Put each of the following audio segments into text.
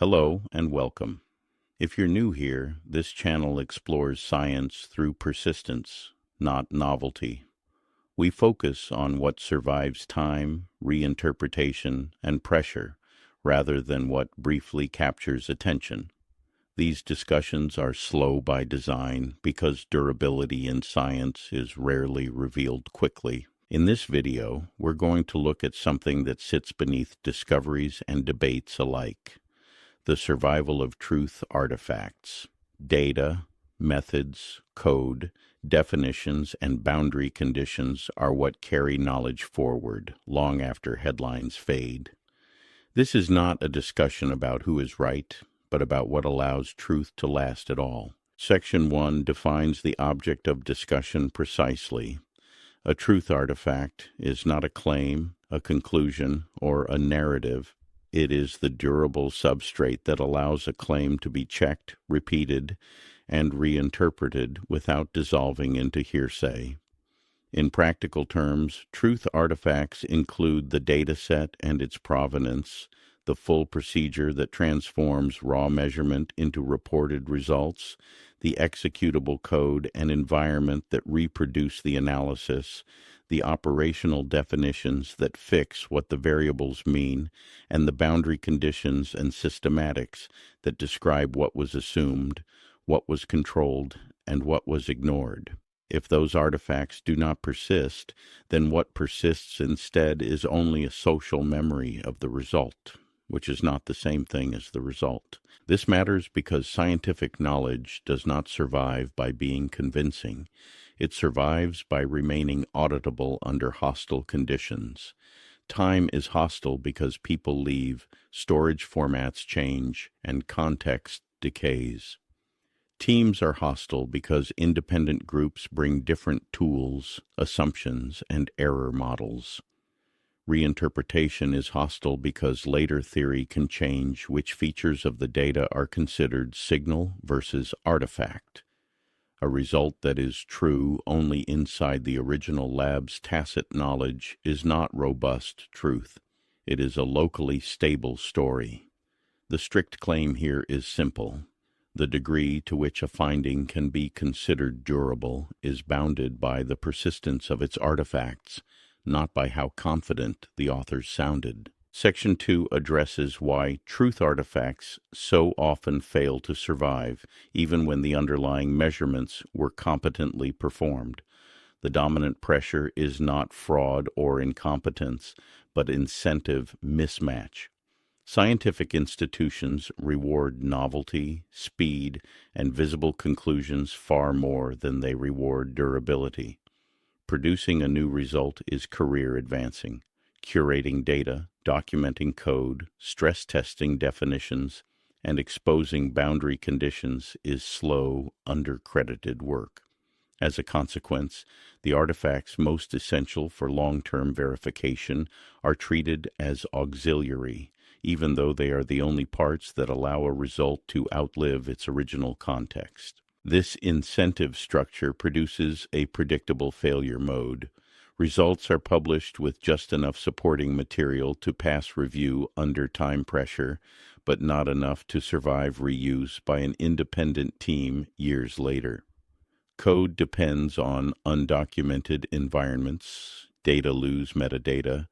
Hello and welcome. If you're new here, this channel explores science through persistence, not novelty. We focus on what survives time, reinterpretation, and pressure, rather than what briefly captures attention. These discussions are slow by design because durability in science is rarely revealed quickly. In this video, we're going to look at something that sits beneath discoveries and debates alike: the survival of truth artifacts. Data, methods, code, definitions, and boundary conditions are what carry knowledge forward long after headlines fade. This is not a discussion about who is right, but about what allows truth to last at all. Section 1 defines the object of discussion precisely. A truth artifact is not a claim, a conclusion, or a narrative. It is the durable substrate that allows a claim to be checked, repeated, and reinterpreted without dissolving into hearsay. In practical terms, truth artifacts include the data set and its provenance, the full procedure that transforms raw measurement into reported results, the executable code and environment that reproduce the analysis, the operational definitions that fix what the variables mean, and the boundary conditions and systematics that describe what was assumed, what was controlled, and what was ignored. If those artifacts do not persist, then what persists instead is only a social memory of the result, which is not the same thing as the result. This matters because scientific knowledge does not survive by being convincing. It survives by remaining auditable under hostile conditions. Time is hostile because people leave, storage formats change, and context decays. Teams are hostile because independent groups bring different tools, assumptions, and error models. Reinterpretation is hostile because later theory can change which features of the data are considered signal versus artifact. A result that is true only inside the original lab's tacit knowledge is not robust truth. It is a locally stable story. The strict claim here is simple. The degree to which a finding can be considered durable is bounded by the persistence of its artifacts, not by how confident the authors sounded. Section 2 addresses why truth artifacts so often fail to survive, even when the underlying measurements were competently performed. The dominant pressure is not fraud or incompetence, but incentive mismatch. Scientific institutions reward novelty, speed, and visible conclusions far more than they reward durability. Producing a new result is career advancing. Curating data, documenting code, stress testing definitions, and exposing boundary conditions is slow, undercredited work. As a consequence, the artifacts most essential for long-term verification are treated as auxiliary, even though they are the only parts that allow a result to outlive its original context. This incentive structure produces a predictable failure mode. Results are published with just enough supporting material to pass review under time pressure, but not enough to survive reuse by an independent team years later. Code depends on undocumented environments, data lose metadata,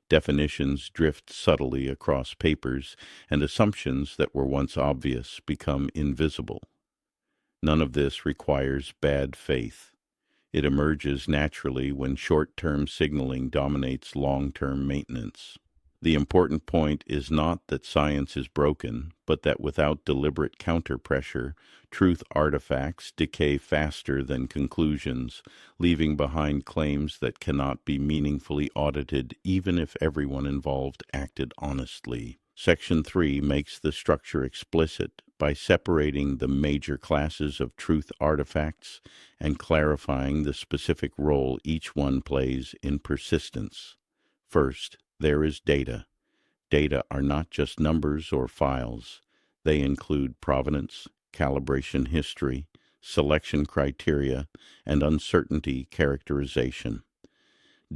definitions drift subtly across papers, and assumptions that were once obvious become invisible. None of this requires bad faith. It emerges naturally when short-term signaling dominates long-term maintenance. The important point is not that science is broken, but that without deliberate counter-pressure, truth artifacts decay faster than conclusions, leaving behind claims that cannot be meaningfully audited even if everyone involved acted honestly. Section 3 makes the structure explicit by separating the major classes of truth artifacts and clarifying the specific role each one plays in persistence. First, there is data. Data are not just numbers or files. They include provenance, calibration history, selection criteria, and uncertainty characterization.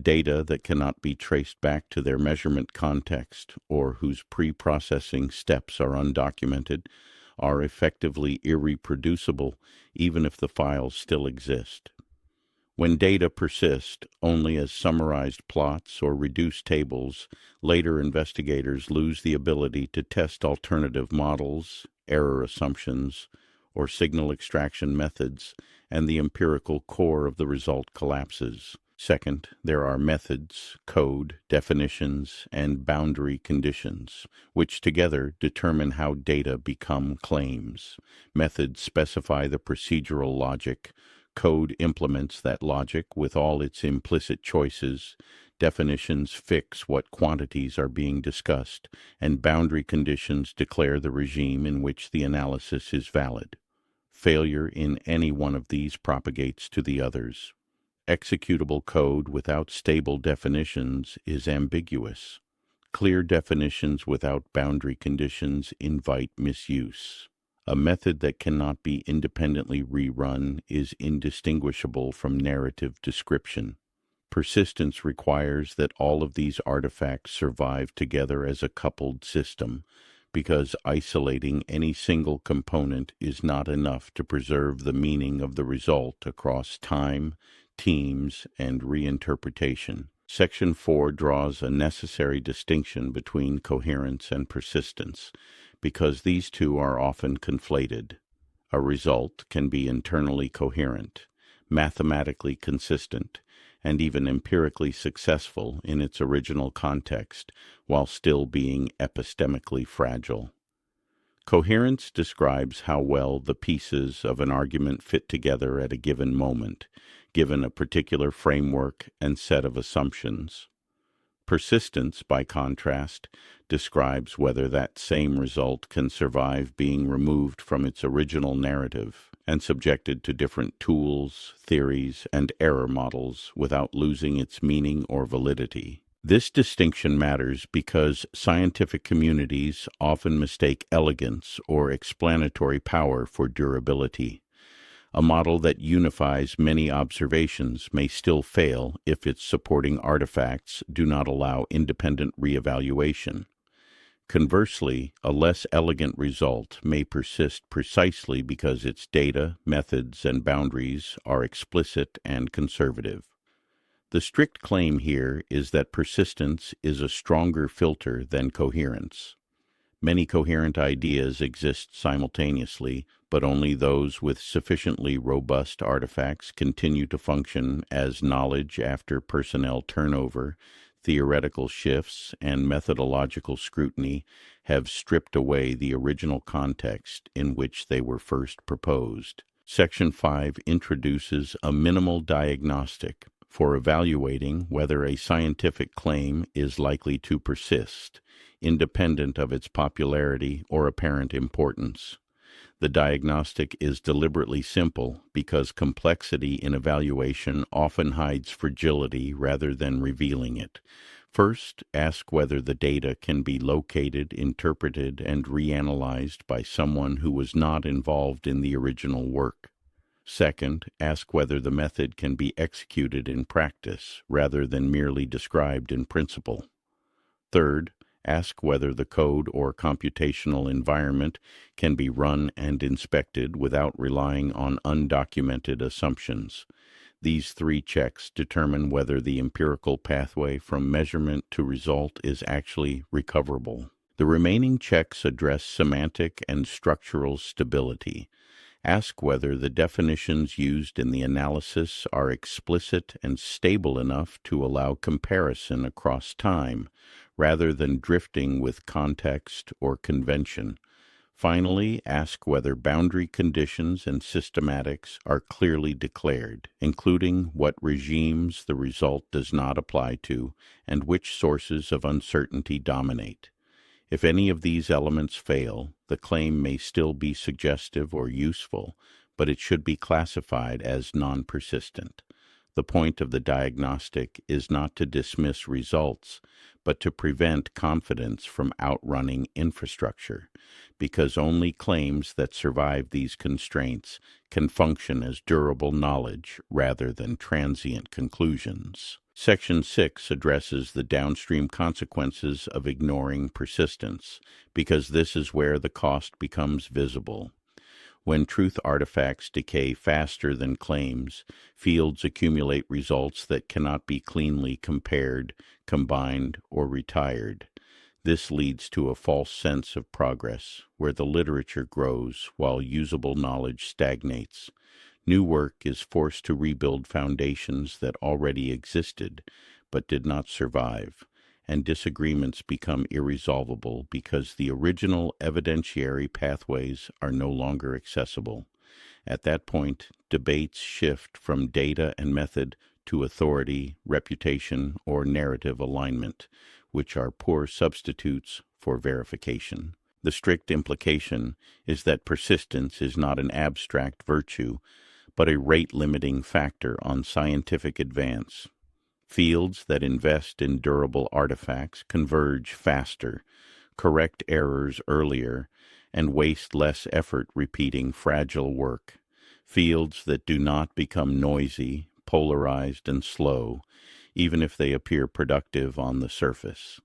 Data that cannot be traced back to their measurement context or whose pre-processing steps are undocumented are effectively irreproducible even if the files still exist. When data persist only as summarized plots or reduced tables, later investigators lose the ability to test alternative models, error assumptions, or signal extraction methods, and the empirical core of the result collapses. Second, there are methods, code, definitions, and boundary conditions, which together determine how data become claims. Methods specify the procedural logic. Code implements that logic with all its implicit choices. Definitions fix what quantities are being discussed, and boundary conditions declare the regime in which the analysis is valid. Failure in any one of these propagates to the others. Executable code without stable definitions is ambiguous. Clear definitions without boundary conditions invite misuse. A method that cannot be independently rerun is indistinguishable from narrative description. Persistence requires that all of these artifacts survive together as a coupled system, because isolating any single component is not enough to preserve the meaning of the result across time, teams, and reinterpretation. Section 4 draws a necessary distinction between coherence and persistence, because these two are often conflated. A result can be internally coherent, mathematically consistent, and even empirically successful in its original context, while still being epistemically fragile. Coherence describes how well the pieces of an argument fit together at a given moment, given a particular framework and set of assumptions. Persistence, by contrast, describes whether that same result can survive being removed from its original narrative and subjected to different tools, theories, and error models without losing its meaning or validity. This distinction matters because scientific communities often mistake elegance or explanatory power for durability. A model that unifies many observations may still fail if its supporting artifacts do not allow independent reevaluation. Conversely, a less elegant result may persist precisely because its data, methods, and boundaries are explicit and conservative. The strict claim here is that persistence is a stronger filter than coherence. Many coherent ideas exist simultaneously, but only those with sufficiently robust artifacts continue to function as knowledge after personnel turnover, theoretical shifts, and methodological scrutiny have stripped away the original context in which they were first proposed. Section 5 introduces a minimal diagnostic for evaluating whether a scientific claim is likely to persist, independent of its popularity or apparent importance. The diagnostic is deliberately simple because complexity in evaluation often hides fragility rather than revealing it. First, ask whether the data can be located, interpreted, and reanalyzed by someone who was not involved in the original work. Second, ask whether the method can be executed in practice rather than merely described in principle. Third, ask whether the code or computational environment can be run and inspected without relying on undocumented assumptions. These three checks determine whether the empirical pathway from measurement to result is actually recoverable. The remaining checks address semantic and structural stability. Ask whether the definitions used in the analysis are explicit and stable enough to allow comparison across time, rather than drifting with context or convention. Finally, ask whether boundary conditions and systematics are clearly declared, including what regimes the result does not apply to and which sources of uncertainty dominate. If any of these elements fail, the claim may still be suggestive or useful, but it should be classified as non-persistent. The point of the diagnostic is not to dismiss results, but to prevent confidence from outrunning infrastructure, because only claims that survive these constraints can function as durable knowledge rather than transient conclusions. Section 6 addresses the downstream consequences of ignoring persistence, because this is where the cost becomes visible. When truth artifacts decay faster than claims, fields accumulate results that cannot be cleanly compared, combined, or retired. This leads to a false sense of progress, where the literature grows while usable knowledge stagnates. New work is forced to rebuild foundations that already existed but did not survive, and disagreements become irresolvable because the original evidentiary pathways are no longer accessible. At that point, debates shift from data and method to authority, reputation, or narrative alignment, which are poor substitutes for verification. The strict implication is that persistence is not an abstract virtue, but a rate-limiting factor on scientific advance. Fields that invest in durable artifacts converge faster, correct errors earlier, and waste less effort repeating fragile work. Fields that do not become noisy, polarized, and slow, even if they appear productive on the surface.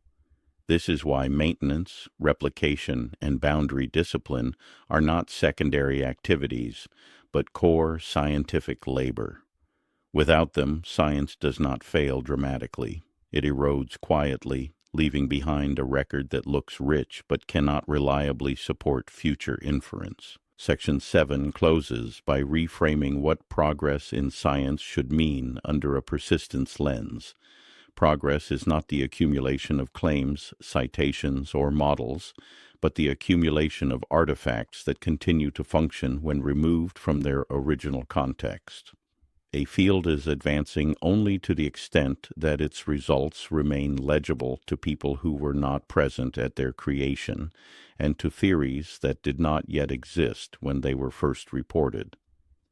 This is why maintenance, replication, and boundary discipline are not secondary activities, but core scientific labor. Without them, science does not fail dramatically. It erodes quietly, leaving behind a record that looks rich but cannot reliably support future inference. Section 7 closes by reframing what progress in science should mean under a persistence lens. Progress is not the accumulation of claims, citations, or models, but the accumulation of artifacts that continue to function when removed from their original context. A field is advancing only to the extent that its results remain legible to people who were not present at their creation, and to theories that did not yet exist when they were first reported.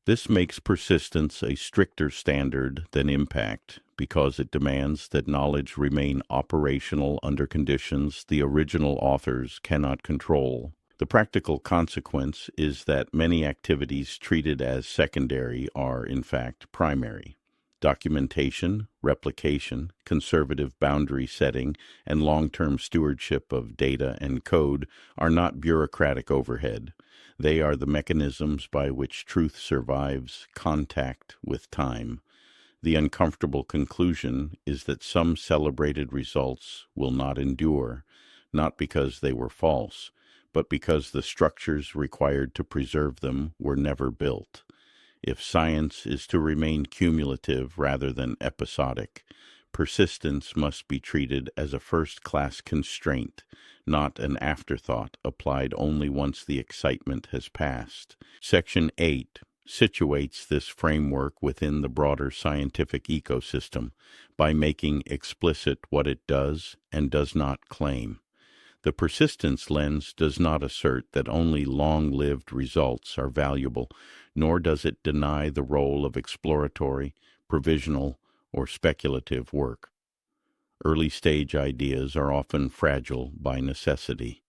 This makes persistence a stricter standard than impact, because it demands that knowledge remain operational under conditions the original authors cannot control. The practical consequence is that many activities treated as secondary are, in fact, primary. Documentation, replication, conservative boundary setting, and long-term stewardship of data and code are not bureaucratic overhead. They are the mechanisms by which truth survives contact with time. The uncomfortable conclusion is that some celebrated results will not endure, not because they were false, but because the structures required to preserve them were never built. If science is to remain cumulative rather than episodic, persistence must be treated as a first-class constraint, not an afterthought applied only once the excitement has passed. Section 8 situates this framework within the broader scientific ecosystem by making explicit what it does and does not claim. The persistence lens does not assert that only long-lived results are valuable, nor does it deny the role of exploratory, provisional, or speculative work. Early-stage ideas are often fragile by necessity.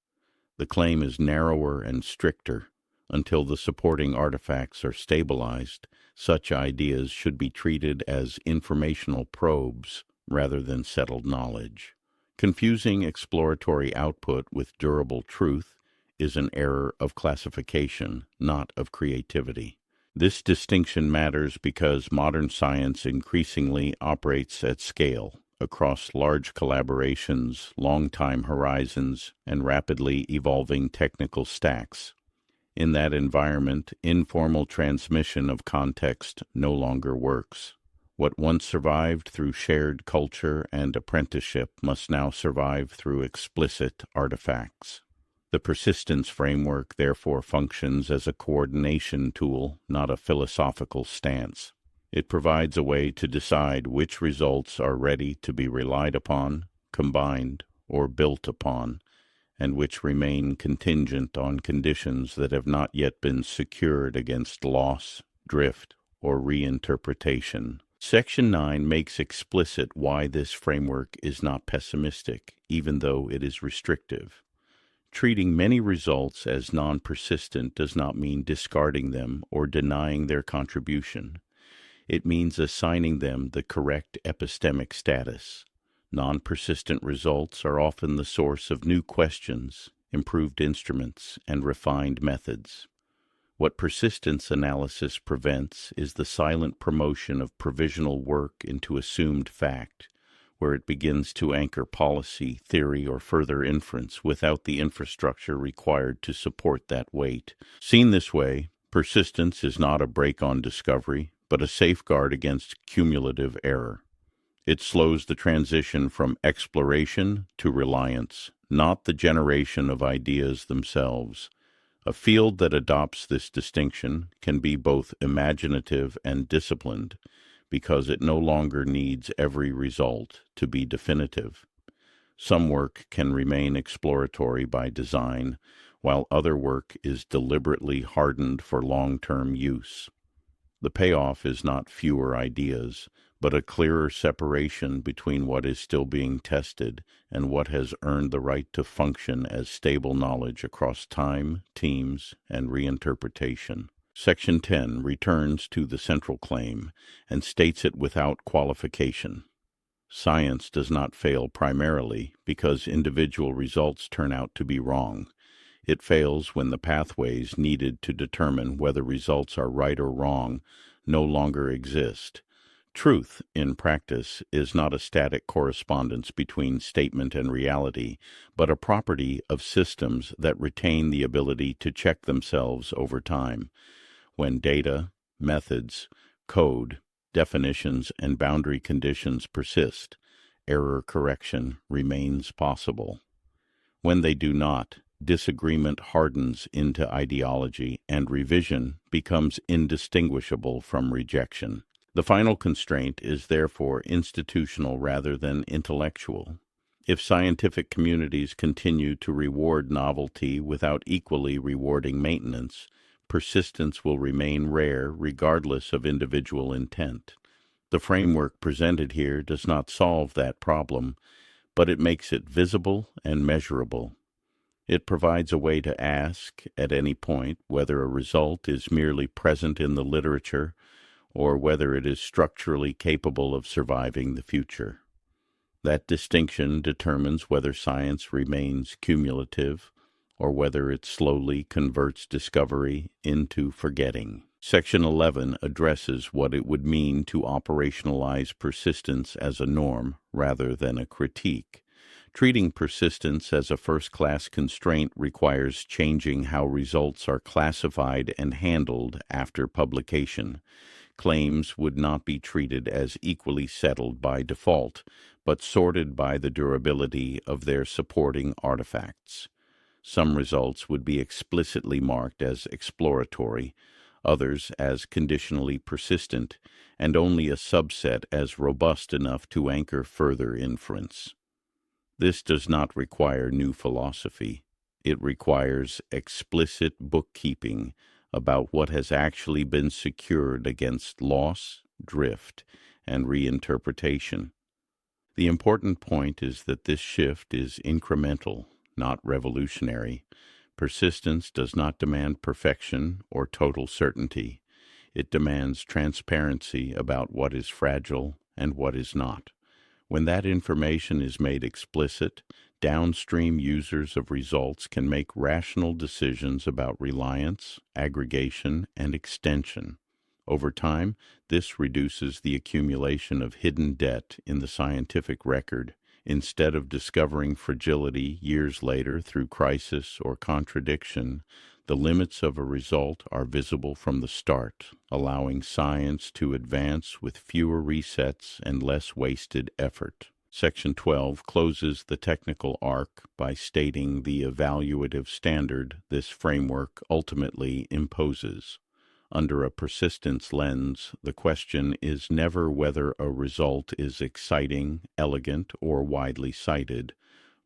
The claim is narrower and stricter. Until the supporting artifacts are stabilized, such ideas should be treated as informational probes rather than settled knowledge. Confusing exploratory output with durable truth is an error of classification, not of creativity. This distinction matters because modern science increasingly operates at scale, across large collaborations, long time horizons, and rapidly evolving technical stacks. In that environment, informal transmission of context no longer works. What once survived through shared culture and apprenticeship must now survive through explicit artifacts. The persistence framework therefore functions as a coordination tool, not a philosophical stance. It provides a way to decide which results are ready to be relied upon, combined, or built upon, and which remain contingent on conditions that have not yet been secured against loss, drift, or reinterpretation. Section 9 makes explicit why this framework is not pessimistic, even though it is restrictive. Treating many results as non-persistent does not mean discarding them or denying their contribution. It means assigning them the correct epistemic status. Non-persistent results are often the source of new questions, improved instruments, and refined methods. What persistence analysis prevents is the silent promotion of provisional work into assumed fact, where it begins to anchor policy, theory, or further inference without the infrastructure required to support that weight. Seen this way, persistence is not a brake on discovery, but a safeguard against cumulative error. It slows the transition from exploration to reliance, not the generation of ideas themselves. A field that adopts this distinction can be both imaginative and disciplined, because it no longer needs every result to be definitive. Some work can remain exploratory by design, while other work is deliberately hardened for long-term use. The payoff is not fewer ideas, but a clearer separation between what is still being tested and what has earned the right to function as stable knowledge across time, teams, and reinterpretation. Section 10 returns to the central claim and states it without qualification. Science does not fail primarily because individual results turn out to be wrong. It fails when the pathways needed to determine whether results are right or wrong no longer exist. Truth, in practice, is not a static correspondence between statement and reality, but a property of systems that retain the ability to check themselves over time. When data, methods, code, definitions, and boundary conditions persist, error correction remains possible. When they do not, disagreement hardens into ideology, and revision becomes indistinguishable from rejection. The final constraint is therefore institutional rather than intellectual. If scientific communities continue to reward novelty without equally rewarding maintenance, persistence will remain rare regardless of individual intent. The framework presented here does not solve that problem, but it makes it visible and measurable. It provides a way to ask, at any point, whether a result is merely present in the literature or whether it is structurally capable of surviving the future. That distinction determines whether science remains cumulative or whether it slowly converts discovery into forgetting. Section 11 addresses what it would mean to operationalize persistence as a norm rather than a critique. Treating persistence as a first-class constraint requires changing how results are classified and handled after publication. Claims would not be treated as equally settled by default, but sorted by the durability of their supporting artifacts. Some results would be explicitly marked as exploratory, others as conditionally persistent, and only a subset as robust enough to anchor further inference. This does not require new philosophy. It requires explicit bookkeeping about what has actually been secured against loss, drift, and reinterpretation. The important point is that this shift is incremental, not revolutionary. Persistence does not demand perfection or total certainty. It demands transparency about what is fragile and what is not. When that information is made explicit, downstream users of results can make rational decisions about reliance, aggregation, and extension. Over time, this reduces the accumulation of hidden debt in the scientific record. Instead of discovering fragility years later through crisis or contradiction, the limits of a result are visible from the start, allowing science to advance with fewer resets and less wasted effort. Section 12 closes the technical arc by stating the evaluative standard this framework ultimately imposes. Under a persistence lens, the question is never whether a result is exciting, elegant, or widely cited,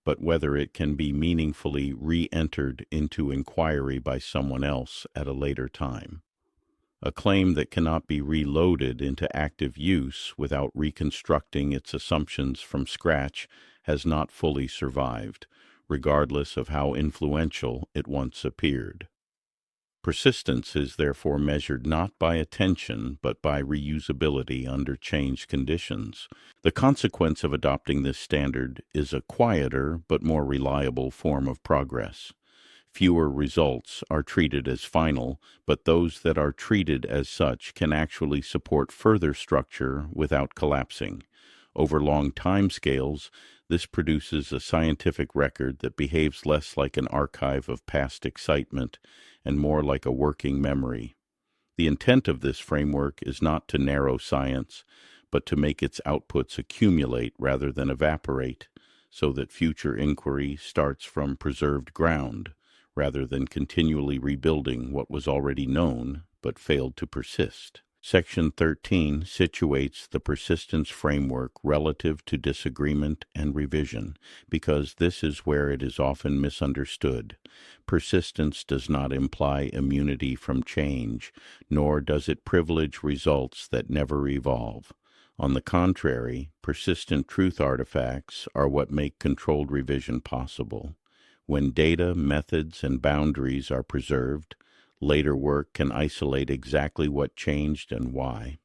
but whether it can be meaningfully re-entered into inquiry by someone else at a later time. A claim that cannot be reloaded into active use without reconstructing its assumptions from scratch has not fully survived, regardless of how influential it once appeared. Persistence is therefore measured not by attention, but by reusability under changed conditions. The consequence of adopting this standard is a quieter but more reliable form of progress. Fewer results are treated as final, but those that are treated as such can actually support further structure without collapsing. Over long time scales, this produces a scientific record that behaves less like an archive of past excitement and more like a working memory. The intent of this framework is not to narrow science, but to make its outputs accumulate rather than evaporate, so that future inquiry starts from preserved ground, rather than continually rebuilding what was already known but failed to persist. Section 13 situates the persistence framework relative to disagreement and revision, because this is where it is often misunderstood. Persistence does not imply immunity from change, nor does it privilege results that never evolve. On the contrary, persistent truth artifacts are what make controlled revision possible. When data, methods, and boundaries are preserved, later work can isolate exactly what changed and why.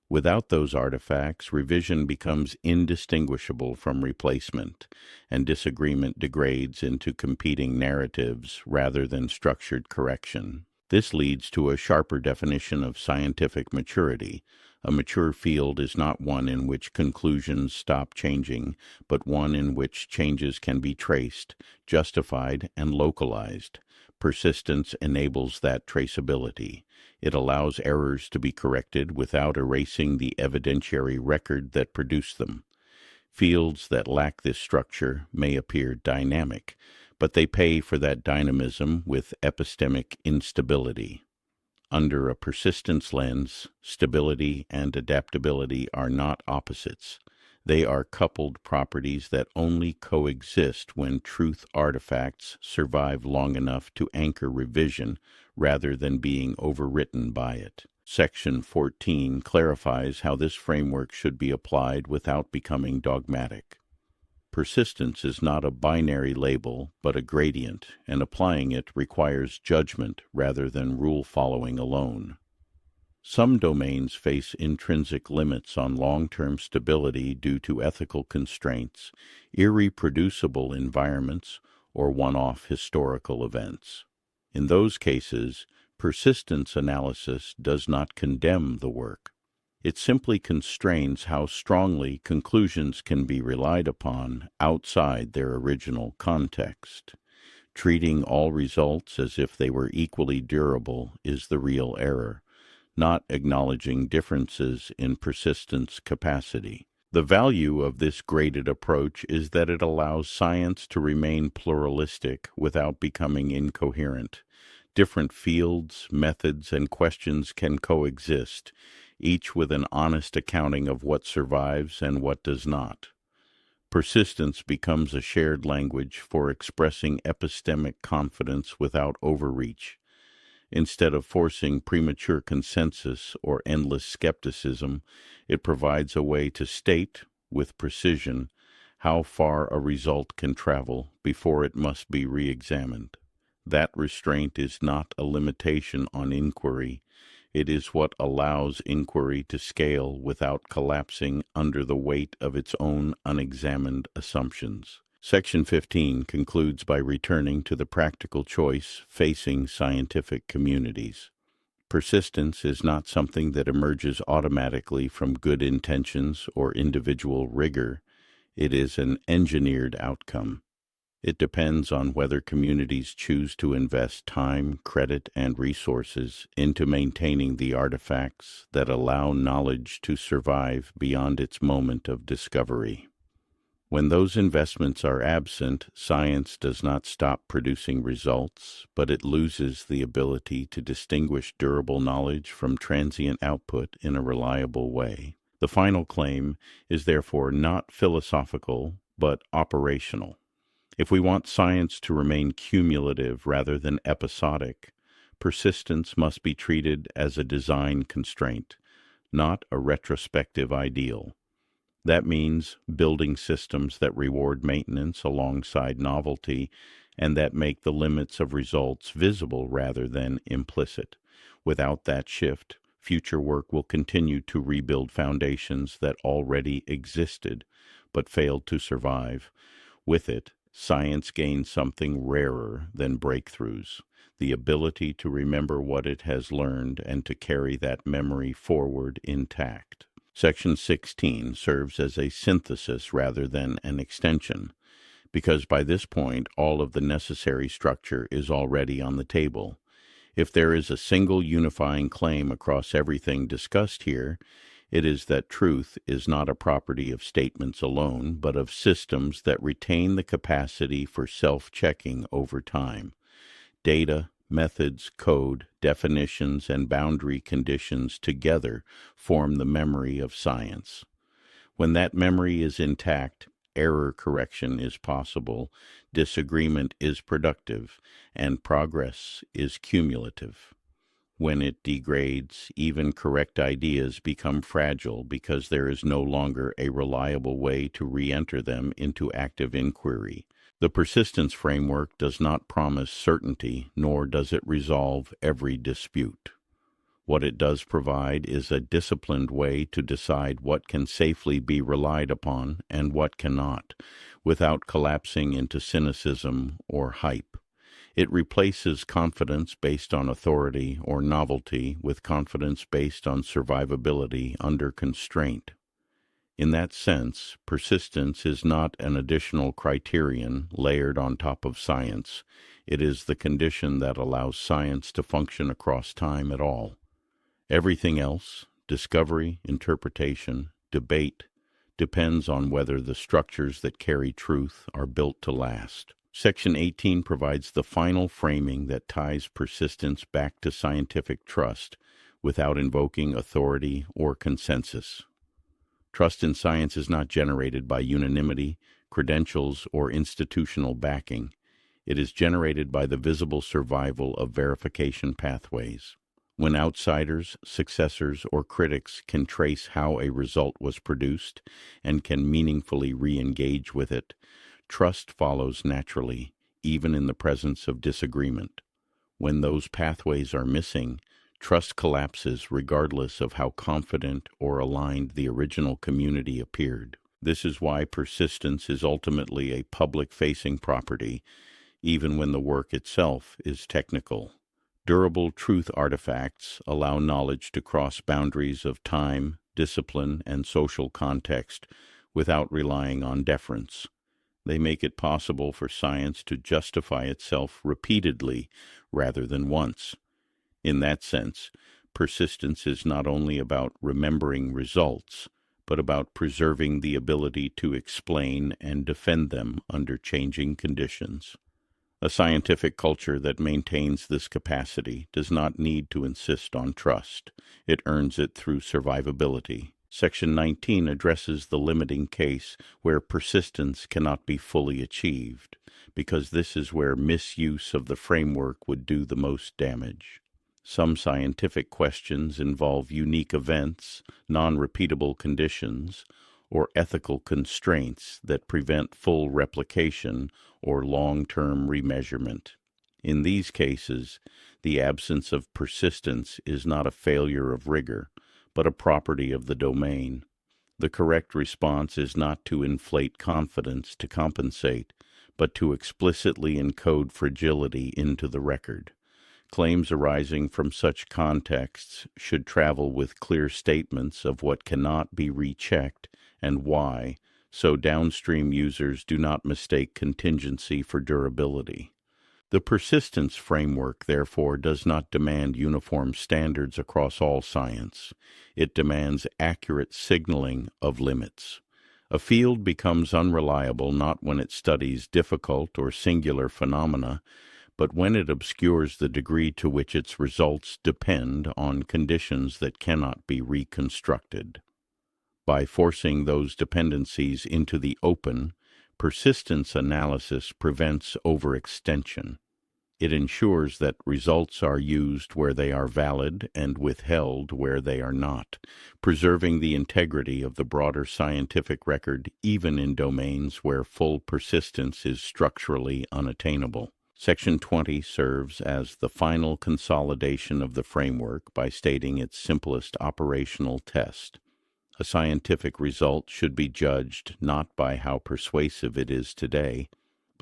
Without those artifacts, revision becomes indistinguishable from replacement, and disagreement degrades into competing narratives rather than structured correction. This leads to a sharper definition of scientific maturity. A mature field is not one in which conclusions stop changing, but one in which changes can be traced, justified, and localized. Persistence enables that traceability. It allows errors to be corrected without erasing the evidentiary record that produced them. Fields that lack this structure may appear dynamic, but they pay for that dynamism with epistemic instability. Under a persistence lens, stability and adaptability are not opposites. They are coupled properties that only coexist when truth artifacts survive long enough to anchor revision rather than being overwritten by it. Section 14 clarifies how this framework should be applied without becoming dogmatic. Persistence is not a binary label, but a gradient, and applying it requires judgment rather than rule-following alone. Some domains face intrinsic limits on long-term stability due to ethical constraints, irreproducible environments, or one-off historical events. In those cases, persistence analysis does not condemn the work. It simply constrains how strongly conclusions can be relied upon outside their original context. Treating all results as if they were equally durable is the real error, not acknowledging differences in persistence capacity. The value of this graded approach is that it allows science to remain pluralistic without becoming incoherent. Different fields, methods, and questions can coexist, each with an honest accounting of what survives and what does not. Persistence becomes a shared language for expressing epistemic confidence without overreach. Instead of forcing premature consensus or endless skepticism, it provides a way to state, with precision, how far a result can travel before it must be re-examined. That restraint is not a limitation on inquiry. It is what allows inquiry to scale without collapsing under the weight of its own unexamined assumptions. Section 15 concludes by returning to the practical choice facing scientific communities. Persistence is not something that emerges automatically from good intentions or individual rigor. It is an engineered outcome. It depends on whether communities choose to invest time, credit, and resources into maintaining the artifacts that allow knowledge to survive beyond its moment of discovery. When those investments are absent, science does not stop producing results, but it loses the ability to distinguish durable knowledge from transient output in a reliable way. The final claim is therefore not philosophical, but operational. If we want science to remain cumulative rather than episodic, persistence must be treated as a design constraint, not a retrospective ideal. That means building systems that reward maintenance alongside novelty and that make the limits of results visible rather than implicit. Without that shift, future work will continue to rebuild foundations that already existed but failed to survive. With it, science gains something rarer than breakthroughs: the ability to remember what it has learned and to carry that memory forward intact. Section 16 serves as a synthesis rather than an extension, because by this point all of the necessary structure is already on the table. If there is a single unifying claim across everything discussed here, it is that truth is not a property of statements alone, but of systems that retain the capacity for self-checking over time. Data, methods, code, definitions, and boundary conditions together form the memory of science. When that memory is intact, error correction is possible, disagreement is productive, and progress is cumulative. When it degrades, even correct ideas become fragile because there is no longer a reliable way to re-enter them into active inquiry. The persistence framework does not promise certainty, nor does it resolve every dispute. What it does provide is a disciplined way to decide what can safely be relied upon and what cannot, without collapsing into cynicism or hype. It replaces confidence based on authority or novelty with confidence based on survivability under constraint. In that sense, persistence is not an additional criterion layered on top of science. It is the condition that allows science to function across time at all. Everything else, discovery, interpretation, debate, depends on whether the structures that carry truth are built to last. Section 18 provides the final framing that ties persistence back to scientific trust without invoking authority or consensus. Trust in science is not generated by unanimity, credentials, or institutional backing. It is generated by the visible survival of verification pathways. When outsiders, successors, or critics can trace how a result was produced and can meaningfully re-engage with it, trust follows naturally, even in the presence of disagreement. When those pathways are missing, trust collapses regardless of how confident or aligned the original community appeared. This is why persistence is ultimately a public-facing property, even when the work itself is technical. Durable truth artifacts allow knowledge to cross boundaries of time, discipline, and social context without relying on deference. They make it possible for science to justify itself repeatedly rather than once. In that sense, persistence is not only about remembering results, but about preserving the ability to explain and defend them under changing conditions. A scientific culture that maintains this capacity does not need to insist on trust. It earns it through survivability. Section 19 addresses the limiting case where persistence cannot be fully achieved, because this is where misuse of the framework would do the most damage. Some scientific questions involve unique events, non-repeatable conditions, or ethical constraints that prevent full replication or long-term remeasurement. In these cases, the absence of persistence is not a failure of rigor, but a property of the domain. The correct response is not to inflate confidence to compensate, but to explicitly encode fragility into the record. Claims arising from such contexts should travel with clear statements of what cannot be rechecked and why, so downstream users do not mistake contingency for durability. The persistence framework, therefore, does not demand uniform standards across all science. It demands accurate signaling of limits. A field becomes unreliable not when it studies difficult or singular phenomena, but when it obscures the degree to which its results depend on conditions that cannot be reconstructed. By forcing those dependencies into the open, persistence analysis prevents overextension. It ensures that results are used where they are valid and withheld where they are not, preserving the integrity of the broader scientific record even in domains where full persistence is structurally unattainable. Section 20 serves as the final consolidation of the framework by stating its simplest operational test. A scientific result should be judged not by how persuasive it is today,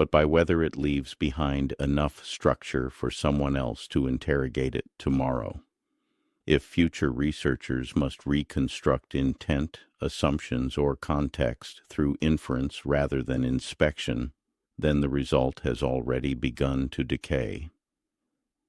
but by whether it leaves behind enough structure for someone else to interrogate it tomorrow. If future researchers must reconstruct intent, assumptions, or context through inference rather than inspection, then the result has already begun to decay.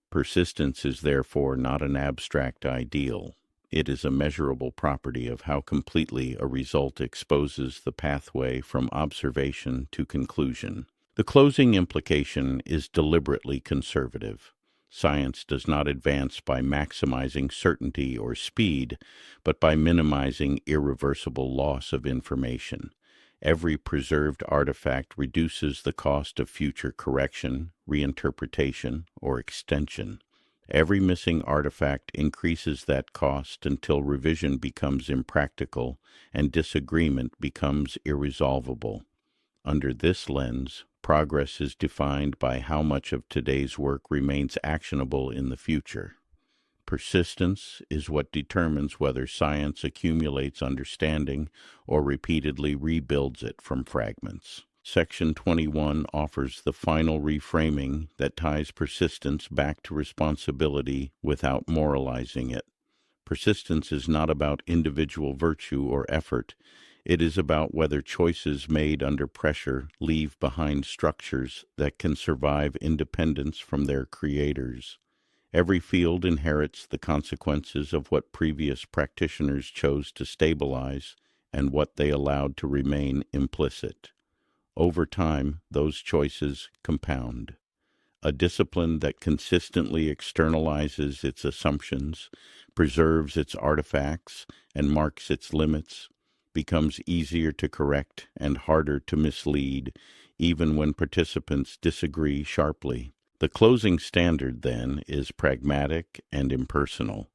Persistence is therefore not an abstract ideal. It is a measurable property of how completely a result exposes the pathway from observation to conclusion. The closing implication is deliberately conservative. Science does not advance by maximizing certainty or speed, but by minimizing irreversible loss of information. Every preserved artifact reduces the cost of future correction, reinterpretation, or extension. Every missing artifact increases that cost until revision becomes impractical and disagreement becomes irresolvable. Under this lens, progress is defined by how much of today's work remains actionable in the future. Persistence is what determines whether science accumulates understanding or repeatedly rebuilds it from fragments. Section 21 offers the final reframing that ties persistence back to responsibility without moralizing it. Persistence is not about individual virtue or effort. It is about whether choices made under pressure leave behind structures that can survive independence from their creators. Every field inherits the consequences of what previous practitioners chose to stabilize and what they allowed to remain implicit. Over time, those choices compound. A discipline that consistently externalizes its assumptions, preserves its artifacts, and marks its limits becomes easier to correct and harder to mislead, even when participants disagree sharply. The closing standard, then, is pragmatic and impersonal.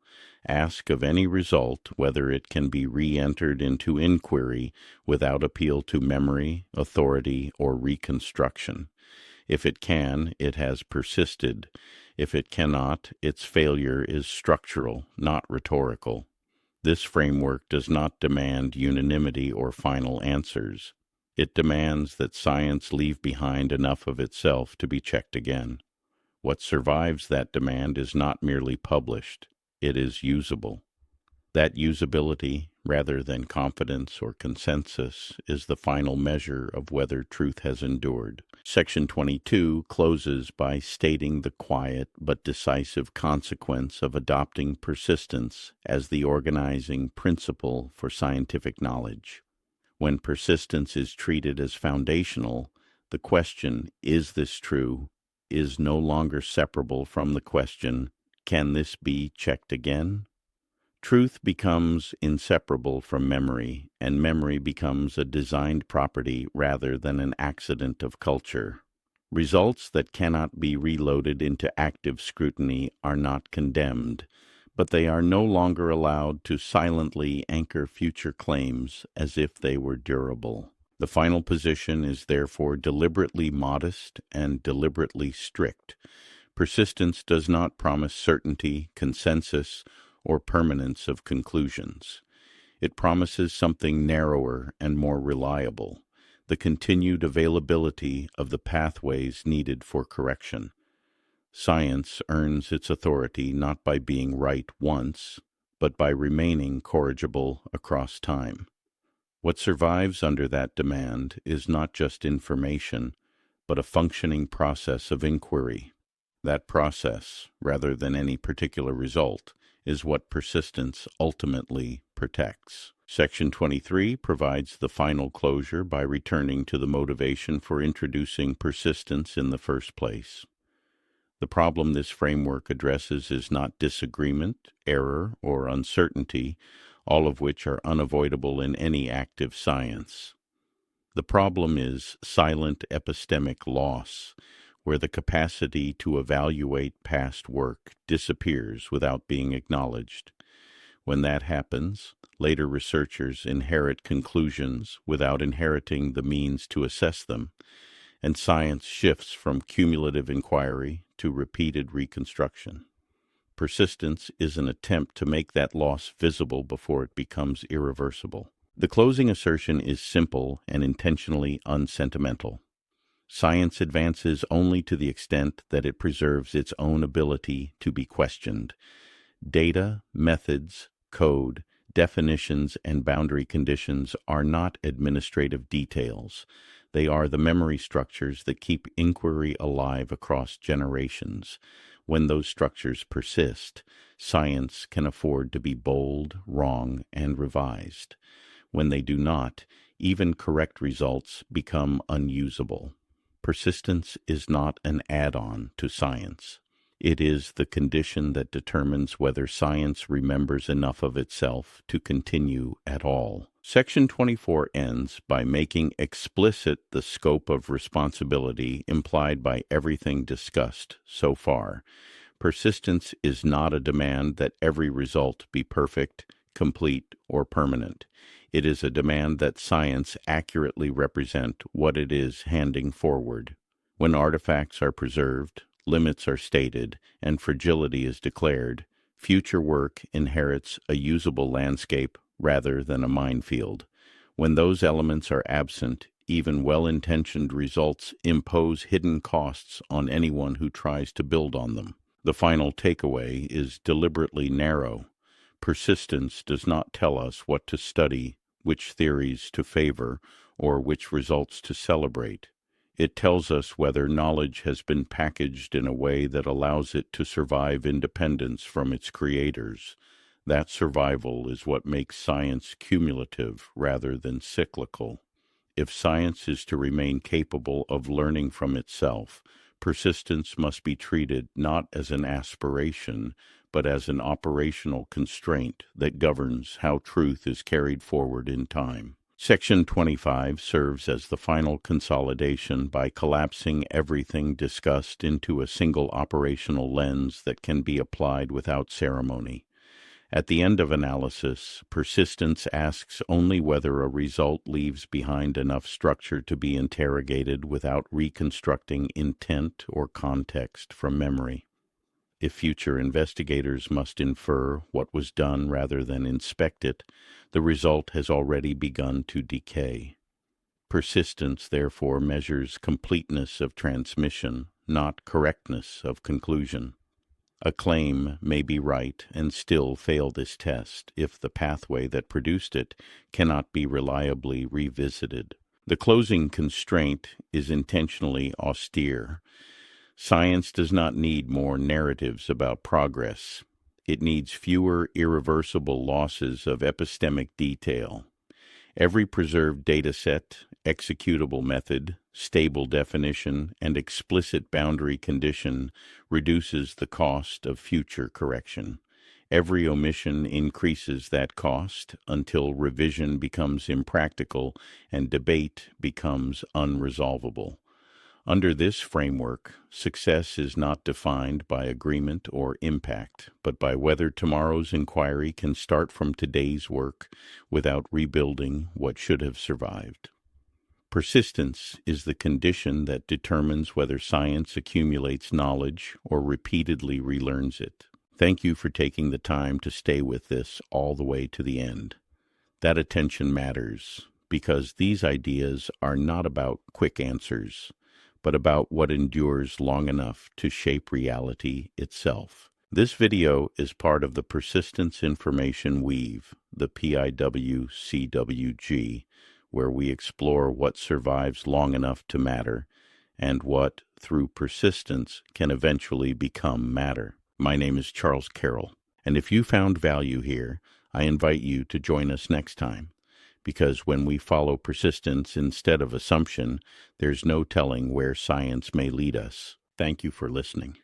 Ask of any result whether it can be re-entered into inquiry without appeal to memory, authority, or reconstruction. If it can, it has persisted. If it cannot, its failure is structural, not rhetorical. This framework does not demand unanimity or final answers. It demands that science leave behind enough of itself to be checked again. What survives that demand is not merely published, it is usable. That usability, rather than confidence or consensus, is the final measure of whether truth has endured. Section 22 closes by stating the quiet but decisive consequence of adopting persistence as the organizing principle for scientific knowledge. When persistence is treated as foundational, the question, "Is this true?" is no longer separable from the question, "Can this be checked again?" Truth becomes inseparable from memory, and memory becomes a designed property rather than an accident of culture. Results that cannot be reloaded into active scrutiny are not condemned, but they are no longer allowed to silently anchor future claims as if they were durable. The final position is therefore deliberately modest and deliberately strict. Persistence does not promise certainty, consensus, or permanence of conclusions. It promises something narrower and more reliable, the continued availability of the pathways needed for correction. Science earns its authority not by being right once, but by remaining corrigible across time. What survives under that demand is not just information, but a functioning process of inquiry. That process, rather than any particular result, is what persistence ultimately protects. Section 23 provides the final closure by returning to the motivation for introducing persistence in the first place. The problem this framework addresses is not disagreement, error, or uncertainty, all of which are unavoidable in any active science. The problem is silent epistemic loss, where the capacity to evaluate past work disappears without being acknowledged. When that happens, later researchers inherit conclusions without inheriting the means to assess them, and science shifts from cumulative inquiry to repeated reconstruction. Persistence is an attempt to make that loss visible before it becomes irreversible. The closing assertion is simple and intentionally unsentimental. Science advances only to the extent that it preserves its own ability to be questioned. Data, methods, code, definitions, and boundary conditions are not administrative details. They are the memory structures that keep inquiry alive across generations. When those structures persist, science can afford to be bold, wrong, and revised. When they do not, even correct results become unusable. Persistence is not an add-on to science. It is the condition that determines whether science remembers enough of itself to continue at all. Section 24 ends by making explicit the scope of responsibility implied by everything discussed so far. Persistence is not a demand that every result be perfect, complete, or permanent. It is a demand that science accurately represent what it is handing forward. When artifacts are preserved, limits are stated, and fragility is declared, future work inherits a usable landscape rather than a minefield. When those elements are absent, even well-intentioned results impose hidden costs on anyone who tries to build on them. The final takeaway is deliberately narrow. Persistence does not tell us what to study, which theories to favor, or which results to celebrate. It tells us whether knowledge has been packaged in a way that allows it to survive independence from its creators. That survival is what makes science cumulative rather than cyclical. If science is to remain capable of learning from itself, persistence must be treated not as an aspiration, but as an operational constraint that governs how truth is carried forward in time. Section 25 serves as the final consolidation by collapsing everything discussed into a single operational lens that can be applied without ceremony. At the end of analysis, persistence asks only whether a result leaves behind enough structure to be interrogated without reconstructing intent or context from memory. If future investigators must infer what was done rather than inspect it, the result has already begun to decay. Persistence, therefore, measures completeness of transmission, not correctness of conclusion. A claim may be right and still fail this test if the pathway that produced it cannot be reliably revisited. The closing constraint is intentionally austere. Science does not need more narratives about progress. It needs fewer irreversible losses of epistemic detail. Every preserved dataset, executable method, stable definition, and explicit boundary condition reduces the cost of future correction. Every omission increases that cost until revision becomes impractical and debate becomes unresolvable. Under this framework, success is not defined by agreement or impact, but by whether tomorrow's inquiry can start from today's work without rebuilding what should have survived. Persistence is the condition that determines whether science accumulates knowledge or repeatedly relearns it. Thank you for taking the time to stay with this all the way to the end. That attention matters because these ideas are not about quick answers, but about what endures long enough to shape reality itself. This video is part of the Persistence Information Weave, the PIWCWG, where we explore what survives long enough to matter and what, through persistence, can eventually become matter. My name is Charles Carroll, and if you found value here, I invite you to join us next time. Because when we follow persistence instead of assumption, there's no telling where science may lead us. Thank you for listening.